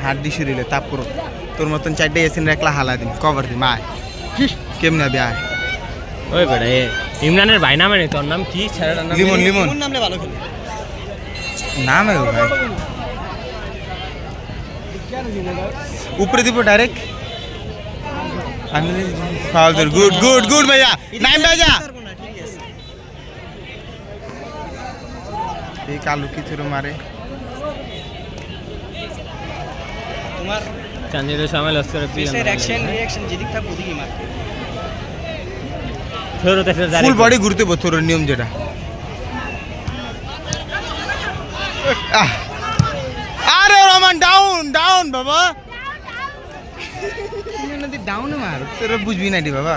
হাড্ডি শরীরে তাপ করো তোর মতন চারটে এসিন রাখলা হালা দিন কভার দিন আয় কেমনে আবি আয় ওই বেটা ইমরানের ভাই নামে নেই তোর নাম কি ছেলেটার নাম লিমন লিমন নামলে ভালো খেলে নাম है भाई ऊपर दीपो direct foul good good good भैया नाइम भैया ये कालू की थ्रो मारे তোমার চান্দিদের সময় লস করে ফেসের অ্যাকশন রিঅ্যাকশন যেদিক থাকবে ওদিকেই মারতে ফেরতে ফেরতে ফুল বডি ঘুরতে বথর নিয়ম যেটা আরে রমান ডাউন ডাউন বাবা তুমি নদী ডাউন মার তোরা বুঝবি না রে বাবা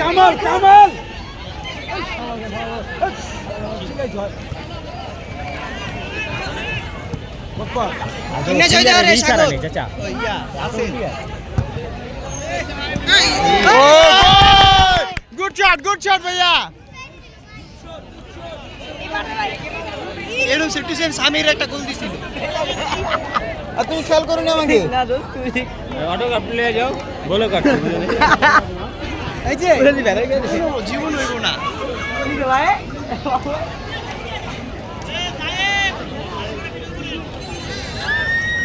কামাল কামাল কিনে যাই রে সাগর চাচা ইয়া আছে গুড শট ভাইয়া এরকম সিচুয়েশন সামির একটা গোল দিছিল আর তুমি খেয়াল করো না আমাকে না দোস্ত তুই অটো কাট প্লে যাও বলো কাট এই যে জীবন হইব না ভাই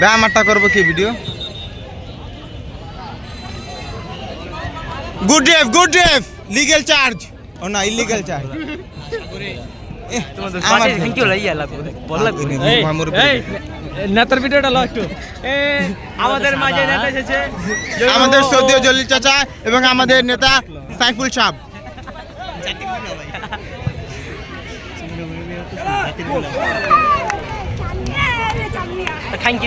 আমারটা করবো কি ভিডিও গুড ড্রেভ লিগ্যাল চার্জ ও না ইলিগ্যাল চার্জ তোমাদের পাশে থ্যাংক ইউ লাইয়া লাগবে বল লাগবে নেতার ভিডিওটা লো একটু আমাদের মাঝে নেতা এসেছে আমাদের সৌদিও জলিল চাচা এবং আমাদের নেতা সাইফুল সাহেব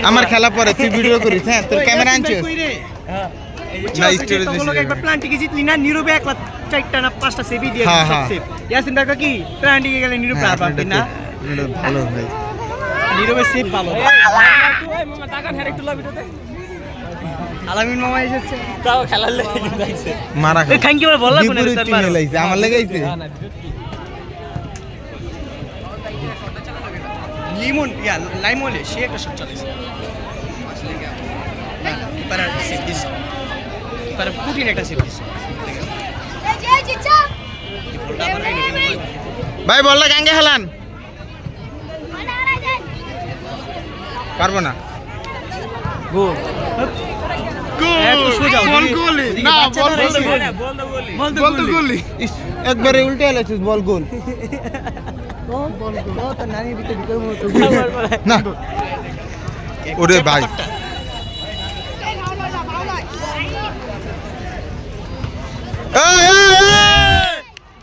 আমার খেলা পরে তুই ভিডিও করিস হ্যাঁ তোর ক্যামেরা আনছিস না স্টোরি দিছিস একবার প্ল্যান্টিকে জিতলি না নীরবে একলা চারটা না পাঁচটা সেভই দিয়ে হ্যাঁ, সব হ্যাঁ। সেভ ইয়াসিন টাকা কি প্ল্যান্টিকে গেলে নীরবে আর পাবি না ভালো ভাই নীরবে সেভ ভালো মামা টাকা ধরে একটু লো ভিডিওতে আলামিন মামা এসেছে তাও খেলার লেগে যাইছে মারা এই থ্যাংক ইউ বল লাগবে না বিপরীত তার টিমে লাইছে আমার লাগাইছে লিমন ইয়া লাইমলে সে একটা শট চালাইছে না para save this para Putin একটা সেভ দিস ভাই বললা গাঙ্গে হেলান পারবো না গোল একবারে উল্টে এলাছিস বল গোল না ওরে ভাই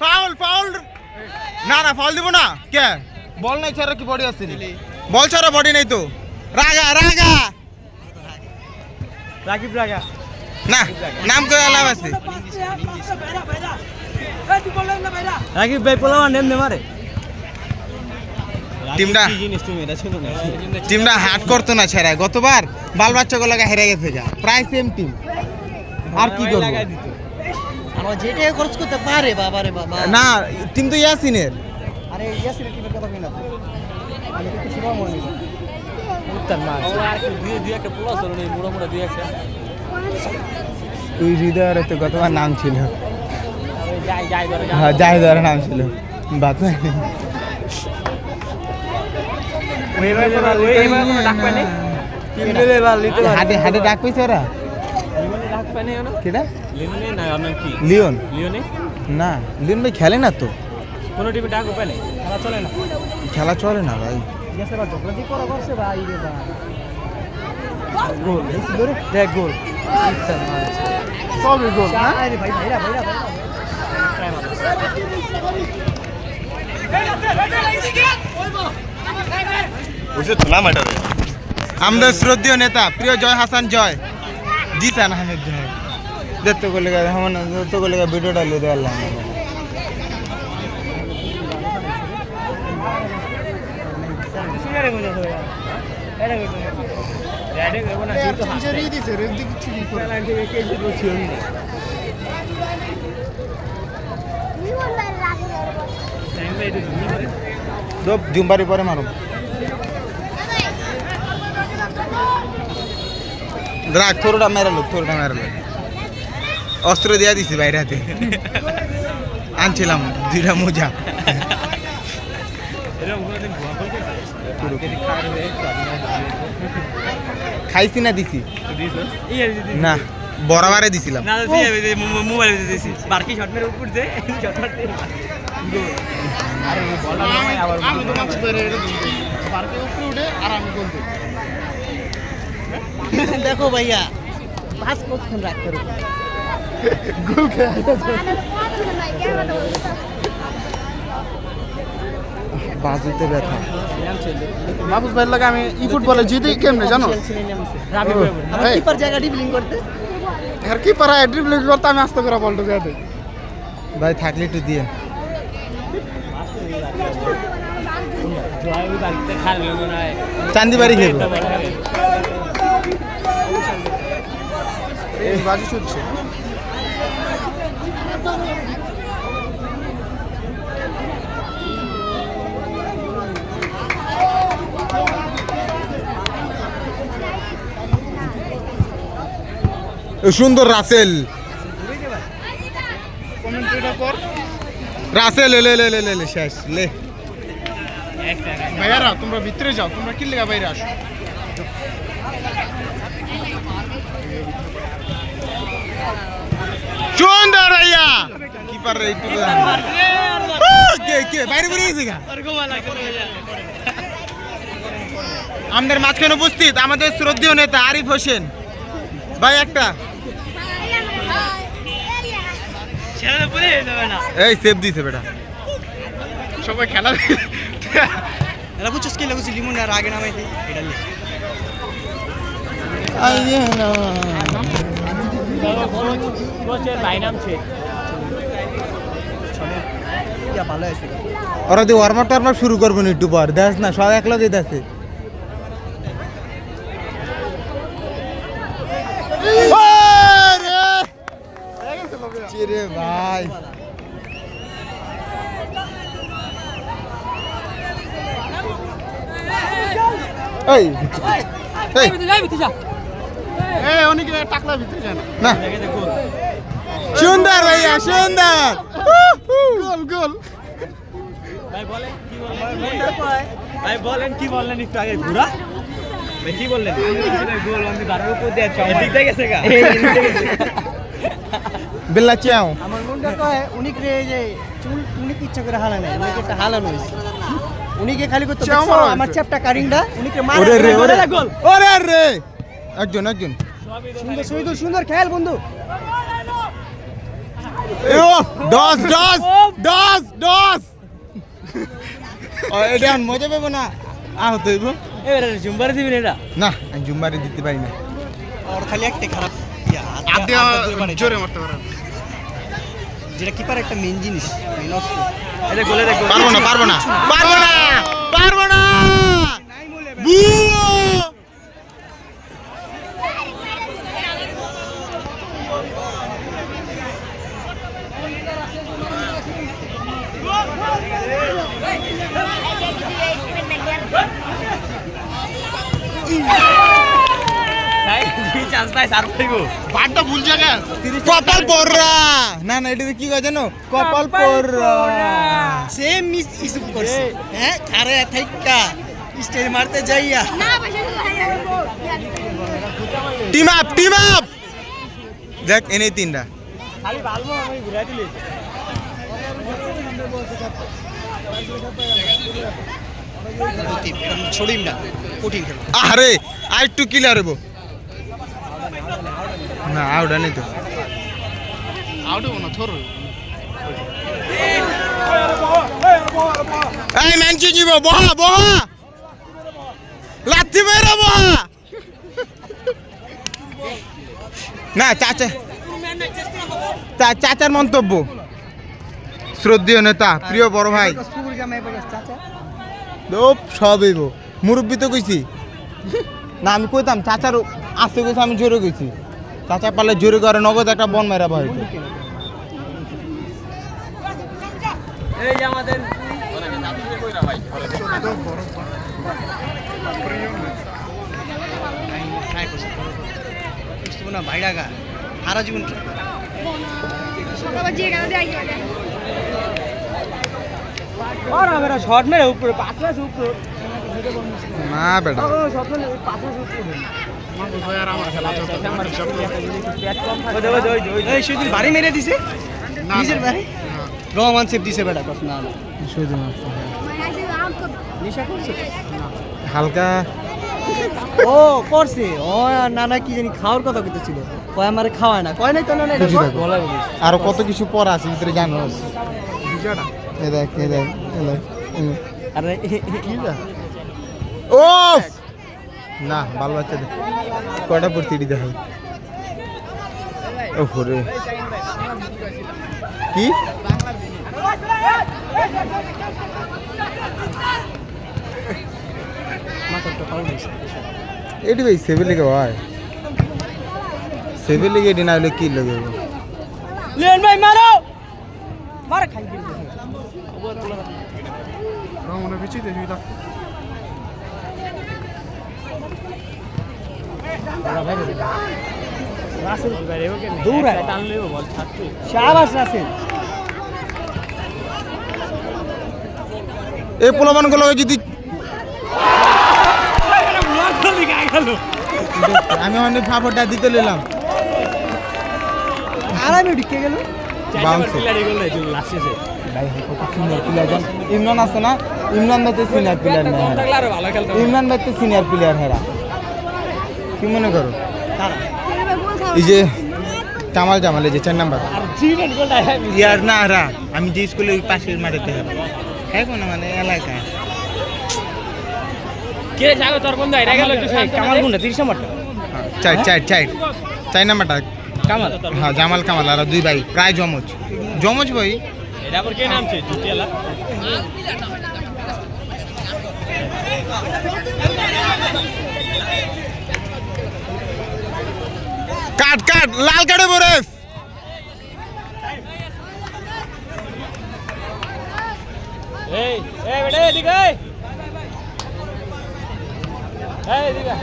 ফাউল ফাউল না না ফাউল দিব না কে বল নাই ছাড়া কি বডি আছে বল ছাড়া বডি নাই তো রাগা রাগা রাকিব রাগা না নাম করে আলাম আছে রাকিব ভাই পোলাওয়া নেম নে মারে টিমটা জিনিস তুমি এটা ছিল না টিমটা হাট করতো না ছেড়া গতবার বাল বাচ্চা গুলাকে হেরে গেছে যা প্রায় সেম টিম আর কি করবো আমার যেটা খরচ করতে পারে বাবা রে বাবা না টিম তো ইয়াসিনের আরে ইয়াসিনের টিমের কথা কই না আমি তো কিছু বা মনে নেই উত্তর মার আর কি দুই একটা প্লাস হলো এই মোড়া মোড়া দুই একটা তুই হৃদয়ের তো গতবার নাম ছিল যাই যাই ধরে হ্যাঁ জাহিদার নাম ছিল বাত হাটে হাটে ডাক পাইছে ওরা কেটা লিওন না লিওন ভাই খেলে না তো কোনো টিমে ডাক উপায় নেই খেলা চলে না খেলা চলে না ভাই গোল দেখ গোল সবই গোল না ভাই ভাইরা ভাইরা আমাদের শ্রদ্ধেয় নেতা প্রিয় জয় হাসান জয় জিসান আহমেদ জয় দেখতে করলে তো করলে ভিডিওটা লিয়ে দেওয়ার জুম্বারি পরে মারো রাখ থোড়টা মেরালো অস্ত্র দিয়া দিছি বাইরে হাতে আনছিলাম 2টা মোজা খাইছি না দিছি না বরাবরে দিছিলাম মোবাইল দিয়েছি বারকি শট মেরে উপর দে শট মারতে আরে বলটা নয় আবার আমি তো মাছ ধরে পার্কে উপরে উঠে আর আমি গোল দিই দেখো ভাইয়া পাঁচ কতক্ষণ রাখতে পারো গোল খেয়ে বাজুতে ব্যথা মাহফুজ ভাইয়ের লাগে আমি ই ফুটবলে জিতেই কেমনে জানো কিপার জায়গা ড্রিবলিং করতে আর কিপার ড্রিবলিং করতে আমি আস্তে করে বলটা দিয়ে দেই ভাই থাকলে একটু দিয়ে চান্দিবাড়ি খেয়ে এই বাজি ছুটছে সুন্দর রাসেল কমেন্ট্রিটা কর রাসেল লে লে লে লে শেষ লে ভাইয়ারা তোমরা ভিতরে যাও তোমরা কি লেগা বাইরে আসো সুন্দর রাইয়া কিপার রে একটু কে বাইরে বেরিয়ে গেছে আমাদের মাঝখানে উপস্থিত আমাদের শ্রদ্ধেয় নেতা আরিফ হোসেন ভাই একটা এই সেভ দিছে বেটা সবাই খেলা এরা বুঝছিস কি লাগুছি লিমন আর আগে নামাই দিই এটা লে ভালো আছে ওরা দিয়ে ওয়ার্ম আপ শুরু করবেন একটু পর দেখ না সব একলা দিয়ে আছে চিরে ভাই এই এই অনেকে টাকলা ভিতরে যায় না সুন্দর ভাইয়া সুন্দর গোল গোল ভাই বলেন কি বললেন একটু আগে ঘুরা ভাই কি বললেন গোল আমি বারের উপর দিয়ে এদিক দিয়ে গেছে গা বিল্লা চাও আমার মনটা কয় উনি রে যে চুল উনি ইচ্ছা করে হালা নাই উনি একটা হালানো হইছে উনিকে খালি করতে আমার চ্যাপটা কারিংডা উনিকে মারে ওরে রে ওরে গোল ওরে রে একজন সুন্দর সুন্দর সুন্দর খেল বন্ধু দশ দশ দশ দশ এটা মজা পাবো না আহত হইব এবারে জুম্বারে দিবি না এটা না আমি জুম্বারে দিতে পারি না আর খালি একটা খারাপ জোরে মারতে পারে যেটা কিপার একটা মেইন জিনিস মেইন অস্ত্র এটা গোলে দেখো পারবো না চান্স পাই সার পাইবো বাটটা ভুল জায়গা কপাল পড়রা না না এটা কি কয় জানো কপাল পড়রা সেম মিস ইসু করছে হ্যাঁ আরে থাইকা স্টেজ মারতে যাইয়া টিম আপ দেখ এনে তিনটা খালি ভালমো আমি ঘুরাই দিলি ছড়িম না কঠিন খেলা আরে আর একটু ক্লিয়ার হবো না আউট নেই তো আউট হবো না থর এই ম্যানচি জীব বহা লাথি মেরে বহা না চাচার মন্তব্য শ্রদ্ধেয় নেতা প্রিয় বড় ভাই সব হইব মুরব্বী তো কইছি না আমি কইতাম চাচার আসতে গেছে আমি জোরে গেছি চাচা পারলে জোরে করে নগদ একটা বন মেরা ভাই এই যে আমাদের ট্রাই করছি বুঝতে না ভাই টাকা সারা জীবন try করে। और मेरा शॉट में ऊपर पास में ऊपर না বেটা शॉट में पास में ऊपर মাহফুজ ভাই আর আমার খেলা চলতে এই শুধু বাড়ি মেরে দিছে নিজের বাড়ি রহমান সেফ দিছে বেটা কস না না শুধুমাত্র নিশা করছে হালকা ও করছে ও না না কি জানি খাওয়ার কথা কইতেছিল কয় আমারে খাওয়ায় না কয় নাই তো না না বুঝি দেখো। গলায় বলিস আরো কত কিছু পর আছে ভিতরে জানোস বিজয়টা এ দেখ এ দেখ এ দেখ আরে কি দা ওফ না ভালো বাচ্চা দেখ কয়টা পড়তে দিতে হয় ও রে কি মাথাটা পাউ দিছে এটি ভাই সেভেন লিগে ভাই সেভেন লিগে এটি না হলে কি লাগে লিয়ন ভাই মারো মার খাই দিছে রমনে বিচিতে জুইতা রাসেল দূর है টান লেও বল ছাড়তে শাবাশ রাসেল এই পোলাপান গুলো যদি আমি অনেক ফাফড়টা দিতে নিলাম আরামে ঢুকে গেল বাউন্স ভাই কত সিনিয়র প্লেয়ার ইমরান আছে না ইমরান ভাই তো সিনিয়র প্লেয়ার না ইমরান ভাই তো সিনিয়র প্লেয়ার হেরা কি মনে করো এই যে কামাল জামাল এই যে 4 নাম্বার ইয়ার না হেরা আমি যে স্কুলে ওই পাশের মাঠেতে হেরা হ্যাঁ কোন মানে এলাকা কে যাগো তোর বন্ধু আইরা গেল একটু কামাল গুন্ডা 30 নম্বরটা চার নাম্বারটা কামাল হ্যাঁ জামাল কামাল আর দুই ভাই প্রায় জমজ জমজ ভাই এটা আবার কে নাম ছে জুটিয়ালা কাট কাট লাল কাটে বরেফ এই এই বেটা এদিকে এই এদিকে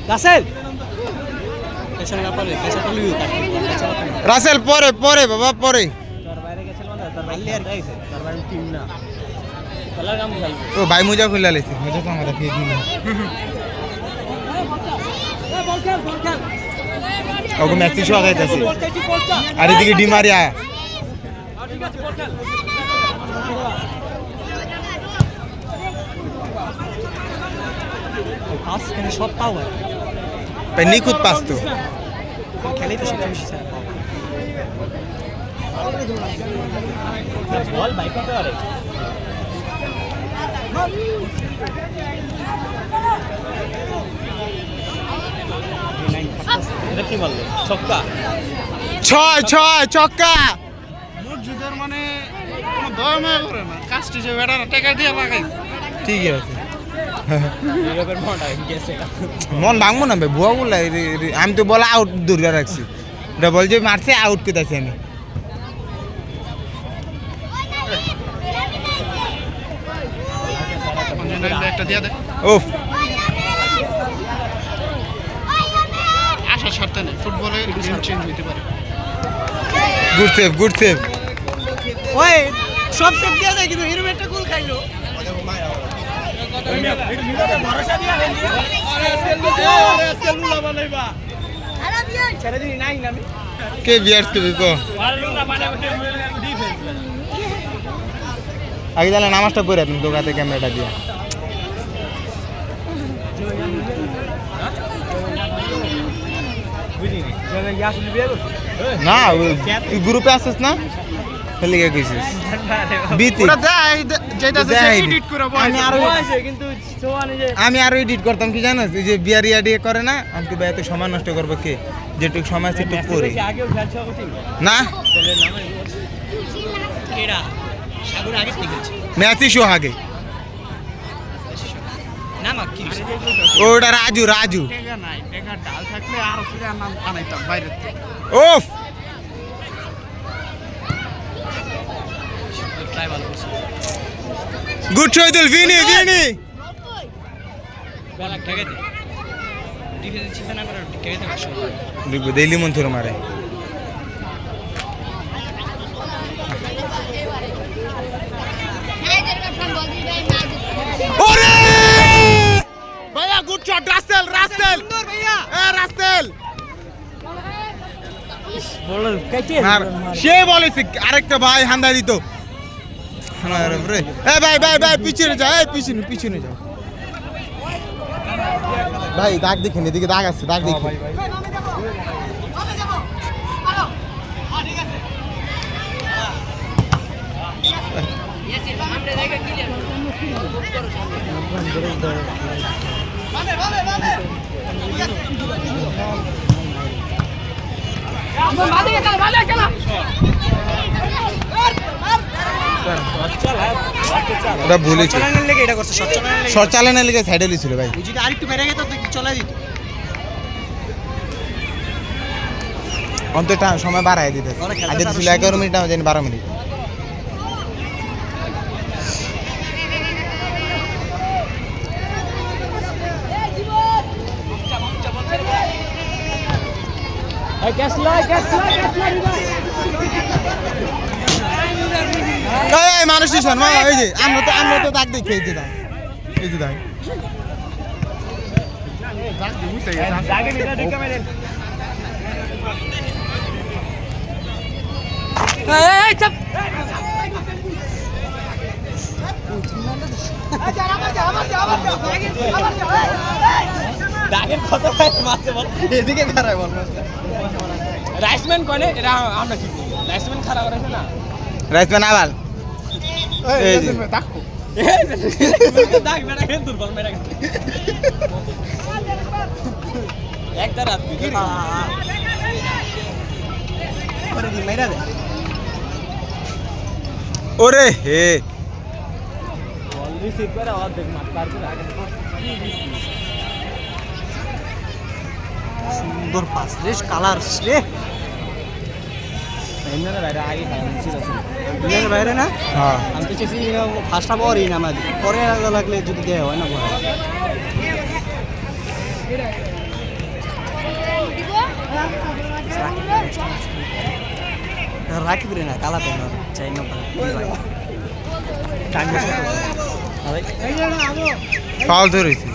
রাসেল পেছনে না পারলে পেছনে লিউ রাসেল পরে পরে বাবা পরে তোর বাইরে গেছিল মানে তোর বাইরে আর গাইছে তোর বাইরে টিম না খেলার কাম খেলবে ও ভাই মোজা খুলে লাইছে মোজা তো আমরা খেয়ে দিলাম বল খেল ওকে ম্যাচ শো আগাইতাছে আর এদিকে ডিমারিয়া ঠিক আছে বল খেল পাস মানে শট পাওয়ার ভাই নিখুঁত পাস তো খেলেই তো সেটা বেশি স্যার বল বাইক করতে পারে এটা কি বললো ছক্কা ছয় ছয় ছক্কা মসজিদের মানে কোনো দমে করে না কাজটি যে বেটারা টাকা দিয়ে লাগাইছে ঠিক আছে এরকম মনটা গেছে মন ভাঙবো না ভাই ভুয়া বললা আমি তো বলা আউট দূরে রাখছি এটা বল যে মারছে আউট কেটেছি আমি একটা দিয়ে দে ওফ আশা ছাড়তে নেই ফুটবলে গেম চেঞ্জ হইতে পারে গুড সেভ ওই সব সেভ দিয়ে দেয় কিন্তু হিরো একটা গোল খাইলো ভরসা দিয়া ছেড়ে দিই নাই না আমি কে বিয়ার্স কে কো আগে তাহলে নামাজটা পড়ে আপনি দোকাতে ক্যামেরাটা দিয়ে বুঝিনি ইয়াসুল বিয়ে করছে না তুই গ্রুপে আসিস না ফেলে গিয়ে কইছিস বিতি ওটা দেয় যেটা দেয় এডিট করে আমি আরো কিন্তু সোয়ানি যে আমি আরো এডিট করতাম কি জানোস এই যে বিয়ার ইয়া করে না আমি তো ভাই এত সময় নষ্ট করবো কে যেটুকু সময় আছে একটু পরে আগেও খেলছে হবে ঠিক না ছেলের নামে এরা সাগর আগে ঠিক আছে ম্যাচই শো আগে নাম কি ওটা রাজু টাকা নাই টাকা ডাল থাকলে আর ফিরে নাম আনাইতাম বাইরে থেকে ওফ গুড শহীদুল ভিনি ভিনি দেখবো দিল্লি মন্থুর মারে ওরে ভাইয়া গুড শট রাসেল রাসেল ভাইয়া রাসেল সে বলেছে আরেকটা ভাই হান্দা দিত ভাই ভাই ভাই পিছনে যাও পিছনে যাও ভাই দাগ দেখেন এদিকে দাগ আছে দাগ দেখেন ওটা ভুলেছে শর্ট চালানোর লেগে সাইডে লিছিল ভাই আরেকটু বেড়ে গেত তো চলাই দিত অন্তত সময় বাড়াই দিতে আগে ছিল 11 মিনিট আমি জানি 12 মিনিট মানুষ এই যে আমরা তো দাগ দেখি এই যে দাগ দাগের কত মারছে বল এদিকে খারাপ বল রাইসম্যান কোনে এরা আমরা কি রাইসম্যান খারাপ করেছে না রাইসম্যান আবাল এই যে দেখো দাগ মেরা গেল দুর্বল মেরা গেল একটা রাত কি করে দি মেরা দে ওরে হে বল রিসিভ করে অর্ধেক মার পার করে আগে সুন্দর পাস রেস কালার রে এমনের বাইরে আগে খেলা ছিল এমনের বাইরে না হ্যাঁ আমি তো চেয়েছি ফার্স্ট হাফ ওরই না আমাদের পরে লাগলে যদি দেয় হয় না বড় রাখবি না কালা পেন চাই না ফাউল ধরেছি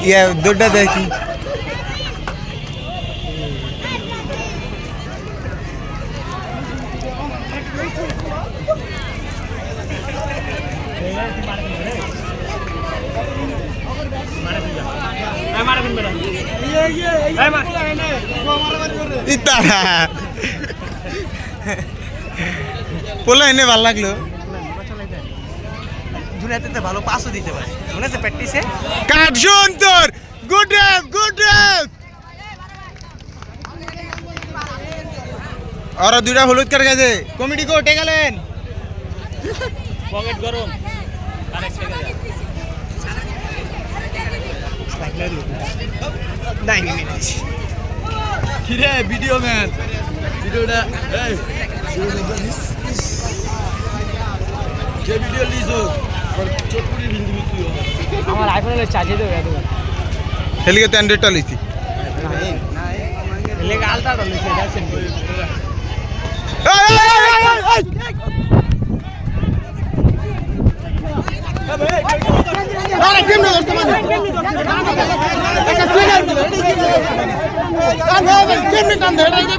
ইয়া দুটা দেখি ইতারা পোলা এনে ভালো লাগলো দুনিয়াতে ভালো পাসও দিতে পারে মনে আছে প্র্যাকটিসে কাট সুন্দর গুড ড্রাইভ ওরা দুইটা হলুদ কার গেছে কমিটি কো উঠে গেলেন পকেট গরম কানেক্ট হয়ে যায় নাই মিনিট কিরে ভিডিও ম্যান ভিডিওটা এই যে ভিডিও লিজো আর চটপুরি ভিন্দি মিতুই আমার আইফোনের চার্জে দেব এত হেলিকে তো অ্যান্ড্রয়েডটা লিছি না হেলিকে আলট্রাটা লিছি এটা সেন্ড করি আরে কেমনে করতে মানে একটা সিনিয়র কেমনে কাম ধরে